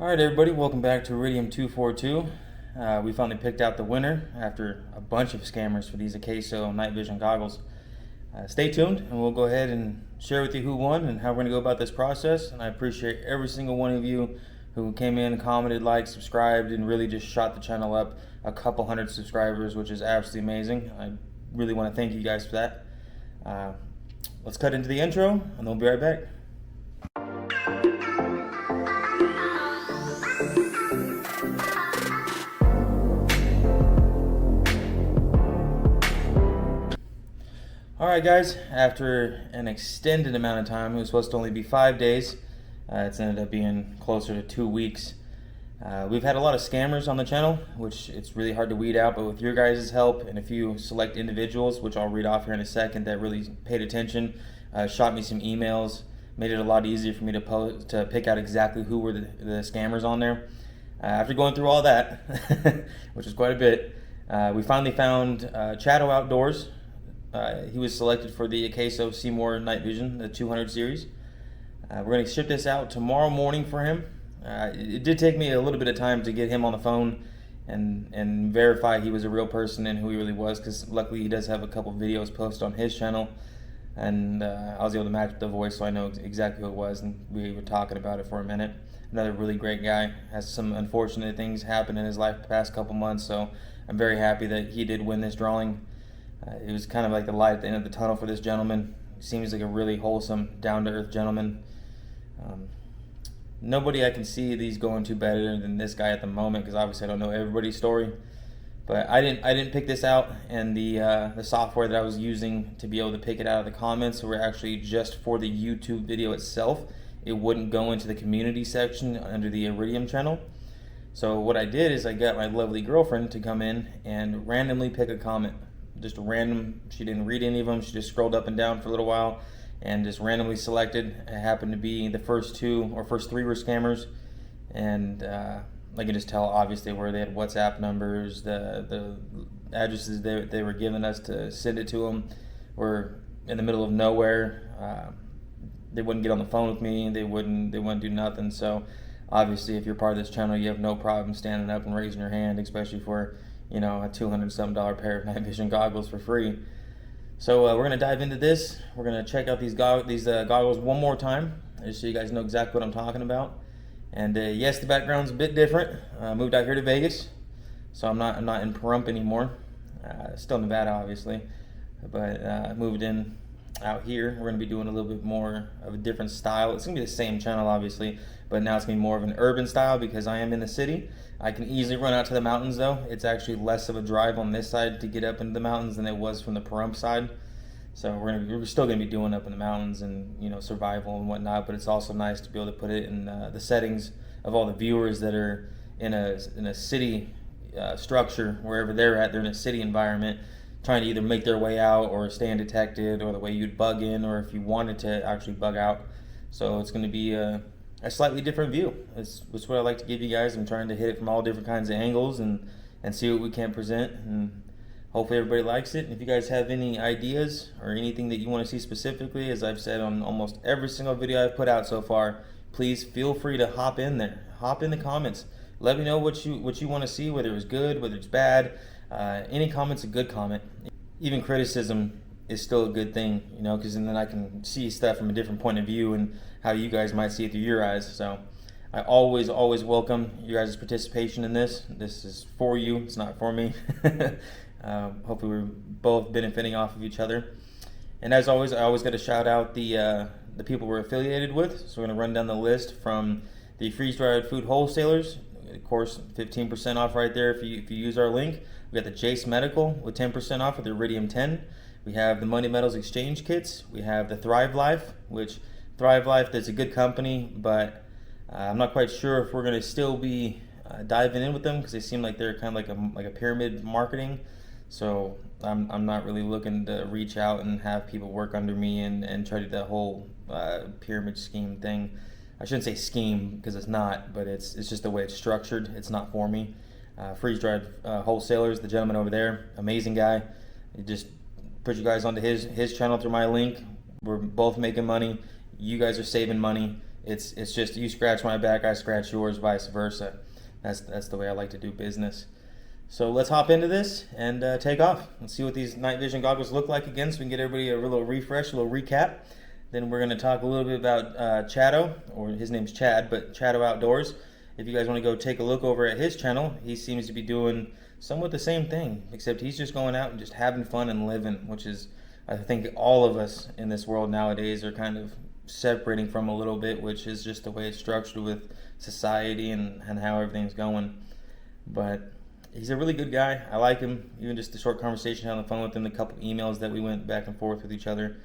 Alright everybody, welcome back to Iridium-242. We finally picked out the winner after a bunch of scammers for these Akaso night vision goggles. Stay tuned and we'll go ahead and share with you who won and how we're going to go about this process. And I appreciate every single one of you who came in, commented, liked, subscribed, and really just shot the channel up a couple hundred subscribers, which is absolutely amazing. I really want to thank you guys for that. Let's cut into the intro and we'll be right back. Alright guys, after an extended amount of time, it was supposed to only be 5 days, it's ended up being closer to 2 weeks. We've had a lot of scammers on the channel, which it's really hard to weed out, but with your guys' help and a few select individuals, which I'll read off here in a second, that really paid attention, shot me some emails, made it a lot easier for me to pick out exactly who were the scammers on there. After going through all that, which was quite a bit, we finally found Shadow Outdoors. He was selected for the Akaso Seemor night vision, the 200 series. We're going to ship this out tomorrow morning for him. It did take me a little bit of time to get him on the phone and verify he was a real person and who he really was, because luckily he does have a couple videos posted on his channel, and I was able to match the voice so I know exactly who it was, and we were talking about it for a minute. Another really great guy. Has some unfortunate things happen in his life the past couple months, so I'm very happy that he did win this drawing. It was kind of like the light at the end of the tunnel for this gentleman. He seems like a really wholesome, down-to-earth gentleman. Nobody I can see these going to better than this guy at the moment, because obviously I don't know everybody's story. But I didn't pick this out, and the software that I was using to be able to pick it out of the comments were actually just for the YouTube video itself. It wouldn't go into the community section under the Iridium channel. So what I did is I got my lovely girlfriend to come in and randomly pick a comment. Just random. She didn't read any of them. She just scrolled up and down for a little while and just randomly selected. It happened to be the first three were scammers, and I can just tell obviously where they had WhatsApp numbers, the addresses they were giving us to send it to them were in the middle of nowhere. They wouldn't get on the phone with me. They wouldn't do nothing. So obviously, if you're part of this channel, you have no problem standing up and raising your hand, especially for, you know, a $200-some pair of night vision goggles for free. So we're gonna dive into this. We're gonna check out these goggles one more time, just so you guys know exactly what I'm talking about. And yes, the background's a bit different. I moved out here to Vegas, so I'm not in Pahrump anymore. Still Nevada, obviously, but moved in out here. We're gonna be doing a little bit more of a different style. It's gonna be the same channel, obviously, but now it's gonna be more of an urban style because I am in the city. I can easily run out to the mountains though. It's actually less of a drive on this side to get up into the mountains than it was from the Pahrump side. So we're still gonna be doing up in the mountains and, you know, survival and whatnot, but it's also nice to be able to put it in the settings of all the viewers that are in a city structure. Wherever they're at, they're in a city environment, trying to either make their way out or stay undetected, or the way you'd bug in, or if you wanted to actually bug out. So it's going to be a slightly different view. It's what I like to give you guys. I'm trying to hit it from all different kinds of angles and see what we can present, and hopefully everybody likes it. And if you guys have any ideas or anything that you want to see specifically, as I've said on almost every single video I've put out so far, please feel free to hop in there. Hop in the comments. Let me know what you want to see, whether it was good, whether it's bad. Any comment's a good comment. Even criticism is still a good thing, you know, because then I can see stuff from a different point of view and how you guys might see it through your eyes. So I always welcome you guys' participation in this. This is for you, it's not for me. Hopefully we're both benefiting off of each other. And as always, I always got to shout out the people we're affiliated with. So we're going to run down the list from the freeze-dried food wholesalers. Of course, 15% off right there if you use our link. We got the Jace Medical with 10% off with the Iridium 10. We have the Money Metals Exchange Kits. We have the Thrive Life, which Thrive Life is a good company, but I'm not quite sure if we're going to still be diving in with them, because they seem like they're kind of like a pyramid marketing. So I'm not really looking to reach out and have people work under me and try to do that whole pyramid scheme thing. I shouldn't say scheme, because it's not, but it's just the way it's structured. It's not for me. Freeze-dried wholesalers, the gentleman over there, amazing guy. He just put you guys onto his channel through my link. We're both making money. You guys are saving money, It's just you scratch my back, I scratch yours, vice versa. That's the way I like to do business. So let's hop into this and take off. Let's see what these night vision goggles look like again, so we can get everybody a little refresh, a little recap. Then we're going to talk a little bit about Chado, or his name's Chad, but Chado Outdoors. If you guys want to go take a look over at his channel, he seems to be doing somewhat the same thing, except he's just going out and just having fun and living, which is, I think, all of us in this world nowadays are kind of separating from a little bit, which is just the way it's structured with society and how everything's going. But he's a really good guy. I like him. Even just the short conversation on the phone with him, the couple emails that we went back and forth with each other.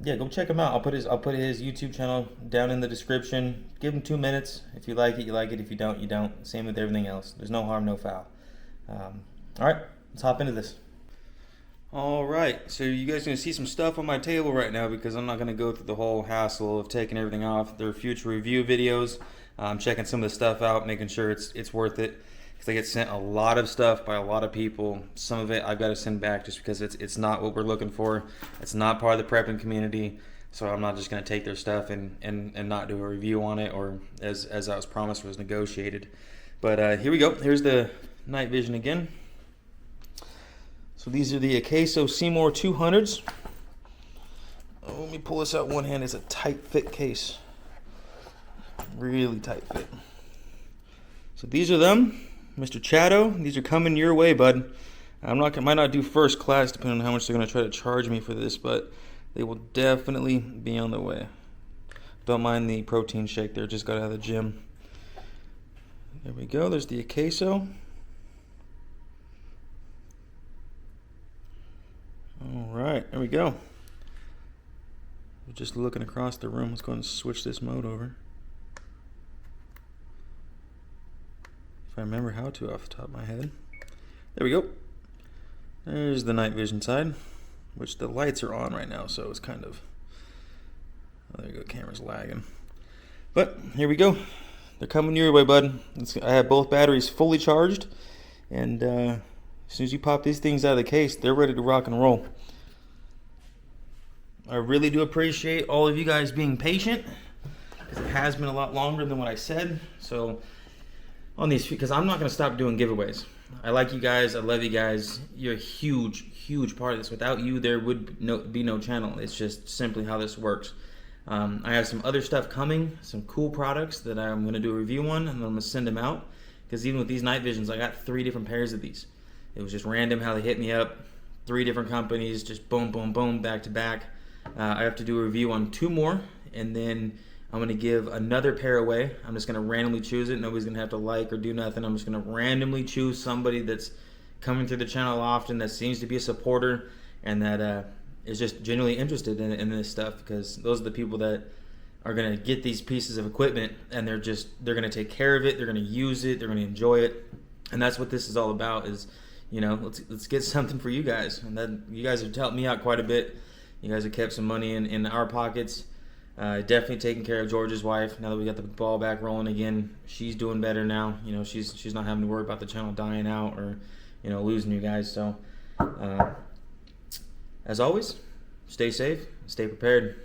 Yeah, go check him out. I'll put his YouTube channel down in the description. Give him 2 minutes. If you like it, you like it. If you don't, you don't. Same with everything else. There's no harm, no foul. All right, let's hop into this. All right, so you guys are going to see some stuff on my table right now because I'm not going to go through the whole hassle of taking everything off. There are future review videos. I'm checking some of the stuff out, making sure it's worth it. Because I get sent a lot of stuff by a lot of people. Some of it I've got to send back just because it's not what we're looking for. It's not part of the prepping community. So I'm not just going to take their stuff and not do a review on it, or as I was promised, was negotiated. But here we go. Here's the night vision again. So these are the Akaso Seemor-200s. Oh, let me pull this out one hand. It's a tight fit case. Really tight fit. So these are them. Mr. Chado, these are coming your way, bud. Might not do first class depending on how much they're going to try to charge me for this, but they will definitely be on the way. Don't mind the protein shake there, just got out of the gym. There we go, there's the Akaso. Alright, there we go. We're just looking across the room. Let's go and switch this mode over. If I remember how to off the top of my head. There we go. There's the night vision side, which the lights are on right now, so it's kind of... Oh, there you go, camera's lagging. But here we go. They're coming your way, bud. I have both batteries fully charged, and as soon as you pop these things out of the case, they're ready to rock and roll. I really do appreciate all of you guys being patient, because it has been a lot longer than what I said. So on these, because I'm not going to stop doing giveaways. I like you guys. I love you guys. You're a huge, huge part of this. Without you, there would be no channel. It's just simply how this works. I have some other stuff coming, some cool products that I'm going to do a review on, and then I'm going to send them out. Because even with these night visions, I got 3 different pairs of these. It was just random how they hit me up. 3 different companies, just boom, boom, boom, back to back. I have to do a review on 2 more, and then I'm going to give another pair away. I'm just going to randomly choose it. Nobody's going to have to like or do nothing. I'm just going to randomly choose somebody that's coming through the channel often, that seems to be a supporter, and that is just genuinely interested in this stuff, because those are the people that are going to get these pieces of equipment, and they're going to take care of it, they're going to use it, they're going to enjoy it. And that's what this is all about, is, you know, let's get something for you guys. And then you guys have helped me out quite a bit. You guys have kept some money in our pockets. Definitely taking care of George's wife. Now that we got the ball back rolling again, she's doing better now. You know, she's not having to worry about the channel dying out or, you know, losing you guys. So, as always, stay safe, stay prepared.